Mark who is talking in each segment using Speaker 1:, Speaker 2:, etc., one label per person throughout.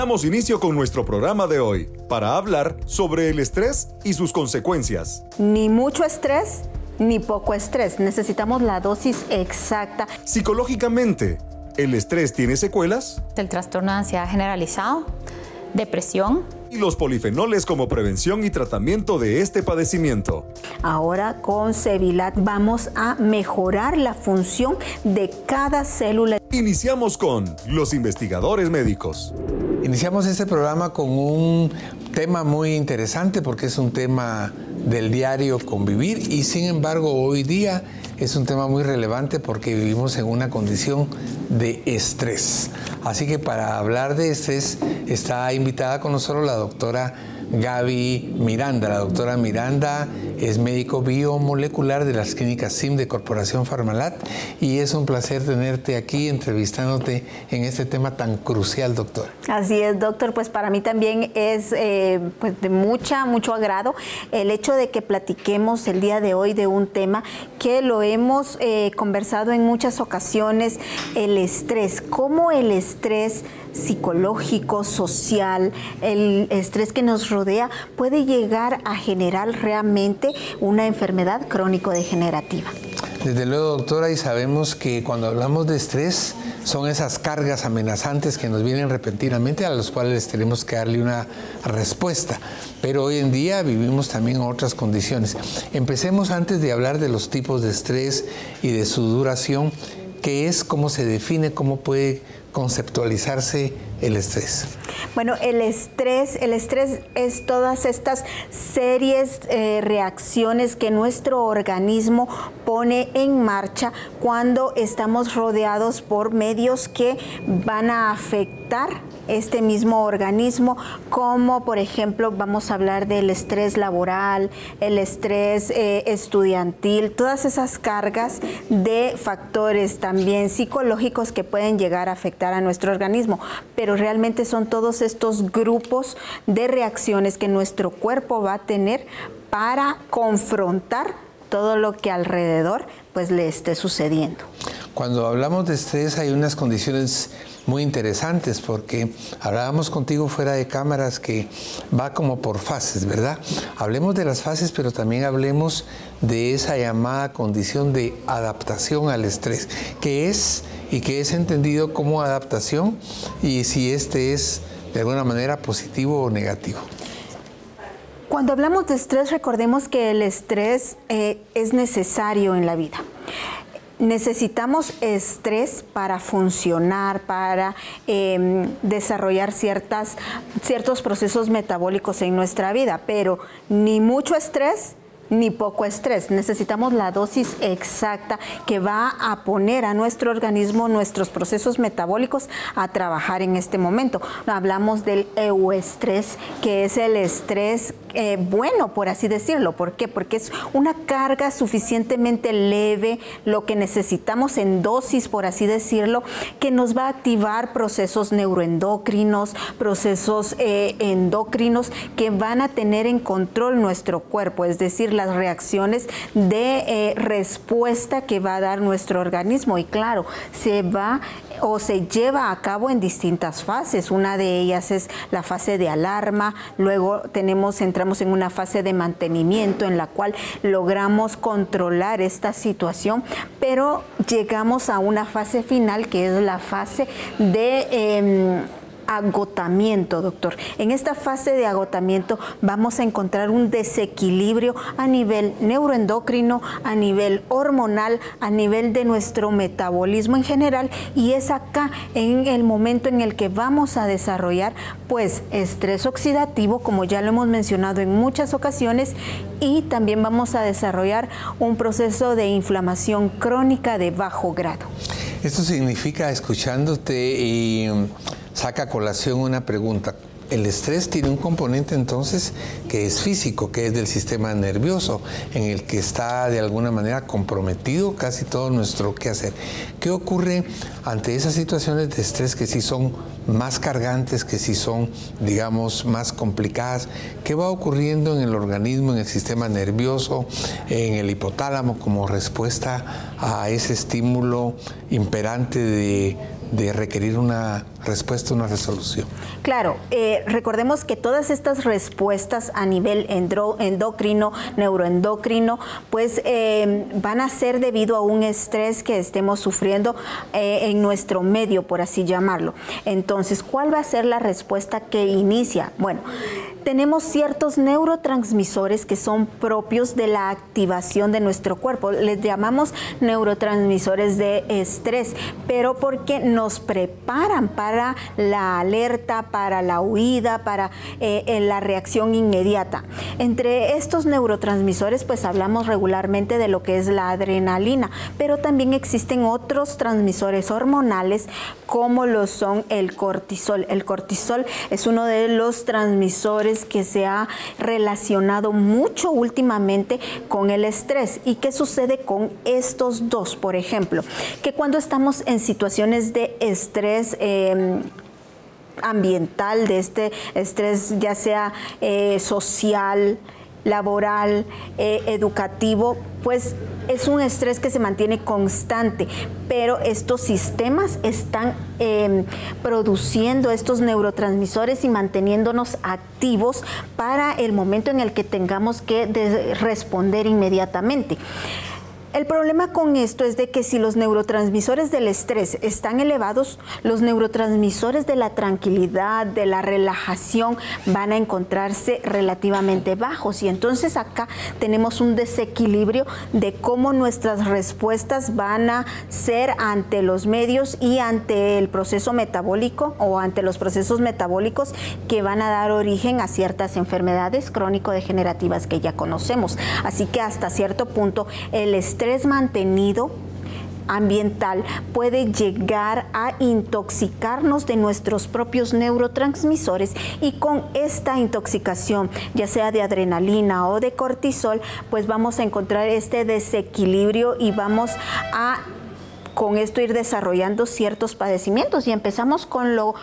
Speaker 1: Damos inicio con nuestro programa de hoy para hablar sobre el estrés y sus consecuencias.
Speaker 2: Ni mucho estrés, ni poco estrés. Necesitamos la dosis exacta.
Speaker 1: Psicológicamente, ¿el estrés tiene secuelas?
Speaker 3: El trastorno de ansiedad generalizado, depresión.
Speaker 1: Y los polifenoles como prevención y tratamiento de este padecimiento.
Speaker 2: Ahora con Cevilat vamos a mejorar la función de cada célula.
Speaker 1: Iniciamos con los investigadores médicos.
Speaker 4: Iniciamos este programa con un tema muy interesante porque es un tema del diario convivir y sin embargo hoy día es un tema muy relevante porque vivimos en una condición de estrés. Así que para hablar de estrés está invitada con nosotros la doctora Gaby Miranda. La doctora Miranda es médico biomolecular de las clínicas SIM de Corporación Farmalat y es un placer tenerte aquí entrevistándote en este tema tan crucial, doctor.
Speaker 2: Así es, doctor, pues para mí también es pues de mucho agrado el hecho de que platiquemos el día de hoy de un tema que lo hemos conversado en muchas ocasiones, el estrés, cómo el estrés psicológico, social, el estrés que nos rodea puede llegar a generar realmente una enfermedad crónico-degenerativa.
Speaker 4: Desde luego, doctora, y sabemos que cuando hablamos de estrés son esas cargas amenazantes que nos vienen repentinamente a las cuales tenemos que darle una respuesta. Pero hoy en día vivimos también otras condiciones. Empecemos antes de hablar de los tipos de estrés y de su duración, ¿qué es, cómo se define, cómo puede conceptualizarse el estrés?
Speaker 2: Bueno, el estrés es todas estas series, reacciones que nuestro organismo pone en marcha cuando estamos rodeados por medios que van a afectar este mismo organismo, como por ejemplo vamos a hablar del estrés laboral, el estrés estudiantil, todas esas cargas de factores también psicológicos que pueden llegar a afectar a nuestro organismo, pero realmente son todos estos grupos de reacciones que nuestro cuerpo va a tener para confrontar todo lo que alrededor pues le esté sucediendo.
Speaker 4: Cuando hablamos de estrés hay unas condiciones muy interesantes porque hablábamos contigo fuera de cámaras que va como por fases, ¿verdad? Hablemos de las fases, pero también hablemos de esa llamada condición de adaptación al estrés, que es y que es entendido como adaptación y si este es de alguna manera positivo o negativo.
Speaker 2: Cuando hablamos de estrés, recordemos que el estrés es necesario en la vida. Necesitamos estrés para funcionar, para desarrollar ciertos procesos metabólicos en nuestra vida, pero ni mucho estrés ni poco estrés. Necesitamos la dosis exacta que va a poner a nuestro organismo, nuestros procesos metabólicos a trabajar en este momento. Hablamos del euestrés, que es el estrés bueno, por así decirlo. ¿Por qué? Porque es una carga suficientemente leve, lo que necesitamos en dosis, por así decirlo, que nos va a activar procesos neuroendocrinos, procesos endocrinos que van a tener en control nuestro cuerpo, es decir, las reacciones de respuesta que va a dar nuestro organismo. Y claro, se lleva a cabo en distintas fases. Una de ellas es la fase de alarma, luego entramos en una fase de mantenimiento en la cual logramos controlar esta situación, pero llegamos a una fase final que es la fase de agotamiento, doctor. En esta fase de agotamiento vamos a encontrar un desequilibrio a nivel neuroendocrino, a nivel hormonal, a nivel de nuestro metabolismo en general, y es acá en el momento en el que vamos a desarrollar pues estrés oxidativo, como ya lo hemos mencionado en muchas ocasiones, y también vamos a desarrollar un proceso de inflamación crónica de bajo grado.
Speaker 4: Esto significa, escuchándote y saca a colación una pregunta. El estrés tiene un componente entonces que es físico, que es del sistema nervioso, en el que está de alguna manera comprometido casi todo nuestro quehacer. ¿Qué ocurre ante esas situaciones de estrés que sí son más cargantes, que sí son, digamos, más complicadas? ¿Qué va ocurriendo en el organismo, en el sistema nervioso, en el hipotálamo como respuesta a ese estímulo imperante de requerir una respuesta, una resolución.
Speaker 2: Claro, recordemos que todas estas respuestas a nivel endocrino, neuroendocrino, pues van a ser debido a un estrés que estemos sufriendo en nuestro medio, por así llamarlo. Entonces, ¿cuál va a ser la respuesta que inicia? Bueno, tenemos ciertos neurotransmisores que son propios de la activación de nuestro cuerpo. Les llamamos neurotransmisores de estrés, pero porque nos preparan para la alerta, para la huida, para la reacción inmediata. Entre estos neurotransmisores, pues hablamos regularmente de lo que es la adrenalina, pero también existen otros transmisores hormonales como lo son el cortisol. El cortisol es uno de los transmisores que se ha relacionado mucho últimamente con el estrés. ¿Y qué sucede con estos dos? Por ejemplo, que cuando estamos en situaciones de estrés ambiental, de este estrés ya sea social, laboral, educativo, pues es un estrés que se mantiene constante, pero estos sistemas están produciendo estos neurotransmisores y manteniéndonos activos para el momento en el que tengamos que responder inmediatamente. El problema con esto es de que si los neurotransmisores del estrés están elevados, los neurotransmisores de la tranquilidad, de la relajación, van a encontrarse relativamente bajos. Y entonces acá tenemos un desequilibrio de cómo nuestras respuestas van a ser ante los medios y ante el proceso metabólico o ante los procesos metabólicos que van a dar origen a ciertas enfermedades crónico-degenerativas que ya conocemos. Así que hasta cierto punto el estrés mantenido ambiental puede llegar a intoxicarnos de nuestros propios neurotransmisores, y con esta intoxicación, ya sea de adrenalina o de cortisol, pues vamos a encontrar este desequilibrio y vamos a con esto ir desarrollando ciertos padecimientos. Y empezamos con lo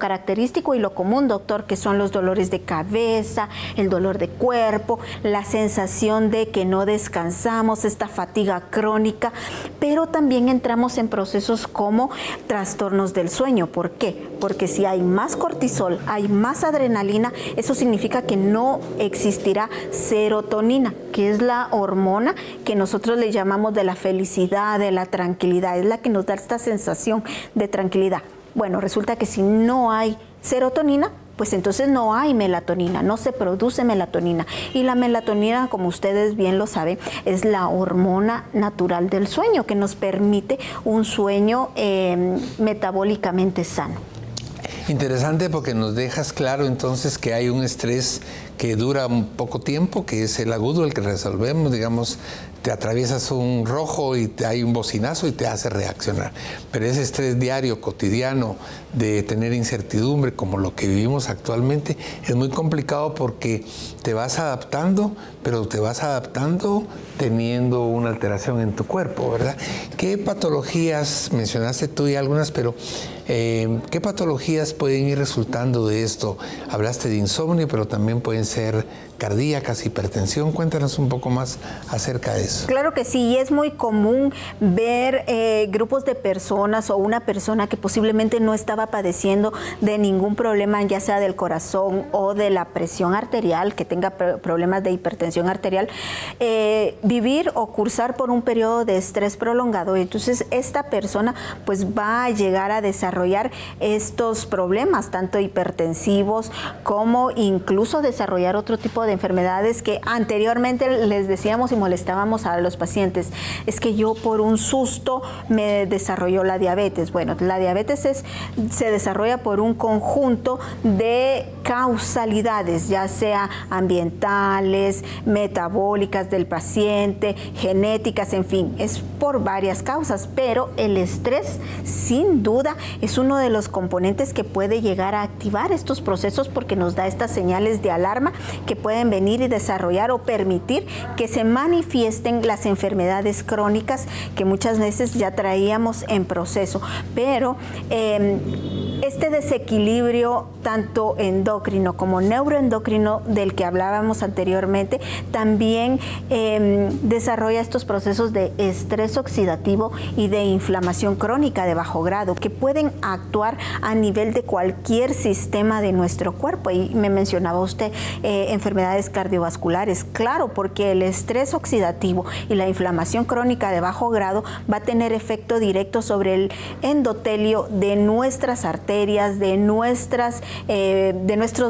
Speaker 2: característico y lo común, doctor, que son los dolores de cabeza, el dolor de cuerpo, la sensación de que no descansamos, esta fatiga crónica, pero también entramos en procesos como trastornos del sueño. ¿Por qué? Porque si hay más cortisol, hay más adrenalina, eso significa que no existirá serotonina, que es la hormona que nosotros le llamamos de la felicidad, de la tranquilidad, es la que nos da esta sensación de tranquilidad. Bueno, resulta que si no hay serotonina, pues entonces no hay melatonina, no se produce melatonina. Y la melatonina, como ustedes bien lo saben, es la hormona natural del sueño que nos permite un sueño metabólicamente sano.
Speaker 4: Interesante, porque nos dejas claro entonces que hay un estrés que dura un poco tiempo, que es el agudo, el que resolvemos, digamos, te atraviesas un rojo y hay un bocinazo y te hace reaccionar. Pero ese estrés diario, cotidiano, de tener incertidumbre, como lo que vivimos actualmente, es muy complicado porque te vas adaptando, pero te vas adaptando teniendo una alteración en tu cuerpo, ¿verdad? ¿Qué patologías, mencionaste tú y algunas, pero qué patologías pueden ir resultando de esto? Hablaste de insomnio, pero también pueden ser cardíacas, hipertensión. Cuéntanos un poco más acerca de eso.
Speaker 2: Claro que sí, y es muy común ver grupos de personas o una persona que posiblemente no estaba padeciendo de ningún problema, ya sea del corazón o de la presión arterial, que tenga problemas de hipertensión arterial, vivir o cursar por un periodo de estrés prolongado. Entonces esta persona pues va a llegar a desarrollar estos problemas, tanto hipertensivos como incluso desarrollar otro tipo de enfermedades que anteriormente les decíamos y molestábamos a los pacientes. Es que yo por un susto me desarrolló la diabetes. Bueno, la diabetes se desarrolla por un conjunto de causalidades, ya sea ambientales, metabólicas del paciente, genéticas, en fin, es por varias causas, pero el estrés sin duda es uno de los componentes que puede llegar a activar estos procesos, porque nos da estas señales de alarma que pueden venir y desarrollar o permitir que se manifiesten las enfermedades crónicas que muchas veces ya traíamos en proceso. Pero Este desequilibrio tanto endocrino como neuroendocrino del que hablábamos anteriormente también desarrolla estos procesos de estrés oxidativo y de inflamación crónica de bajo grado que pueden actuar a nivel de cualquier sistema de nuestro cuerpo. Y me mencionaba usted enfermedades cardiovasculares. Claro, porque el estrés oxidativo y la inflamación crónica de bajo grado va a tener efecto directo sobre el endotelio de nuestras arterias, de nuestros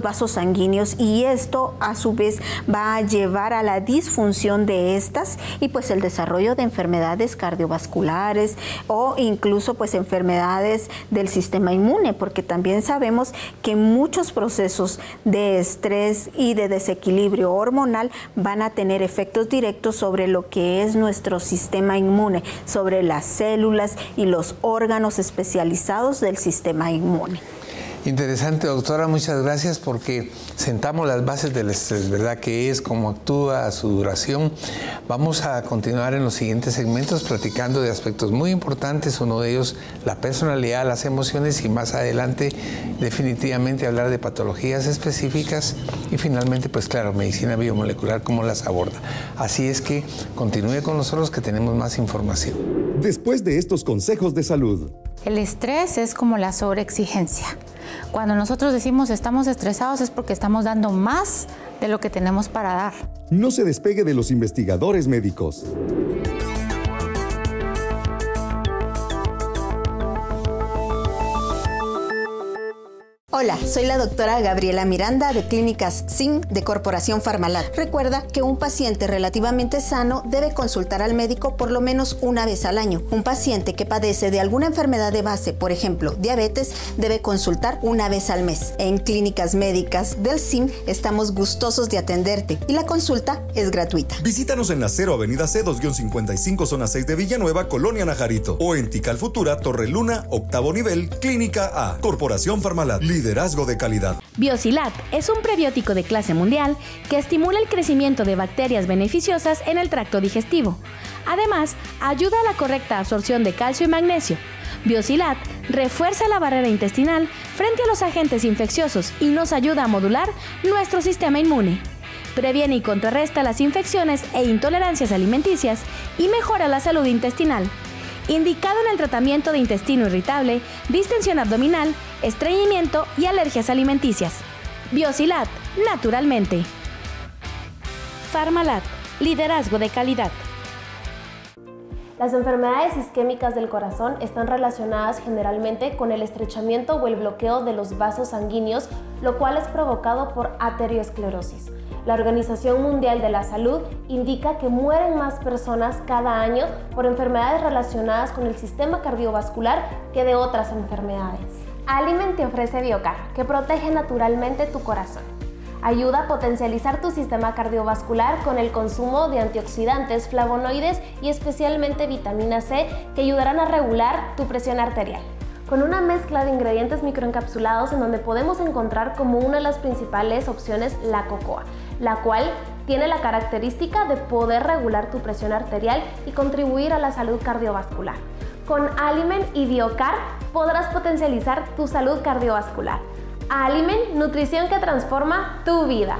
Speaker 2: vasos sanguíneos, y esto a su vez va a llevar a la disfunción de estas y pues el desarrollo de enfermedades cardiovasculares o incluso pues enfermedades del sistema inmune, porque también sabemos que muchos procesos de estrés y de desequilibrio hormonal van a tener efectos directos sobre lo que es nuestro sistema inmune, sobre las células y los órganos especializados del sistema inmune.
Speaker 4: Interesante, doctora, muchas gracias porque sentamos las bases del estrés, ¿verdad? ¿Qué es? ¿Cómo actúa? ¿Su duración? Vamos a continuar en los siguientes segmentos platicando de aspectos muy importantes, uno de ellos la personalidad, las emociones, y más adelante definitivamente hablar de patologías específicas y finalmente, pues claro, medicina biomolecular, cómo las aborda. Así es que continúe con nosotros que tenemos más información.
Speaker 1: Después de estos consejos de salud.
Speaker 3: El estrés es como la sobreexigencia. Cuando nosotros decimos estamos estresados es porque estamos dando más de lo que tenemos para dar.
Speaker 1: No se despegue de los investigadores médicos.
Speaker 2: Hola, soy la doctora Gabriela Miranda de Clínicas XIM de Corporación Farmalat. Recuerda que un paciente relativamente sano debe consultar al médico por lo menos una vez al año. Un paciente que padece de alguna enfermedad de base, por ejemplo, diabetes, debe consultar una vez al mes. En Clínicas Médicas del CIM estamos gustosos de atenderte y la consulta es gratuita.
Speaker 1: Visítanos en la 0 Avenida C2-55, Zona 6 de Villanueva, Colonia Najarito, o en Tikal Futura, Torre Luna, octavo nivel, Clínica A. Corporación Farmalat. Liderazgo de calidad.
Speaker 5: Biosilat es un prebiótico de clase mundial que estimula el crecimiento de bacterias beneficiosas en el tracto digestivo. Además, ayuda a la correcta absorción de calcio y magnesio. Biosilat refuerza la barrera intestinal frente a los agentes infecciosos y nos ayuda a modular nuestro sistema inmune. Previene y contrarresta las infecciones e intolerancias alimenticias y mejora la salud intestinal. Indicado en el tratamiento de intestino irritable, distensión abdominal, estreñimiento y alergias alimenticias. Biosilat, naturalmente. Farmalat, liderazgo de calidad.
Speaker 6: Las enfermedades isquémicas del corazón están relacionadas generalmente con el estrechamiento o el bloqueo de los vasos sanguíneos, lo cual es provocado por arteriosclerosis. La Organización Mundial de la Salud indica que mueren más personas cada año por enfermedades relacionadas con el sistema cardiovascular que de otras enfermedades. Alimen te ofrece Biocar, que protege naturalmente tu corazón. Ayuda a potencializar tu sistema cardiovascular con el consumo de antioxidantes, flavonoides y especialmente vitamina C, que ayudarán a regular tu presión arterial. Con una mezcla de ingredientes microencapsulados en donde podemos encontrar como una de las principales opciones la cocoa, la cual tiene la característica de poder regular tu presión arterial y contribuir a la salud cardiovascular. Con Alimen y Biocar podrás potencializar tu salud cardiovascular. Alimen, nutrición que transforma tu vida.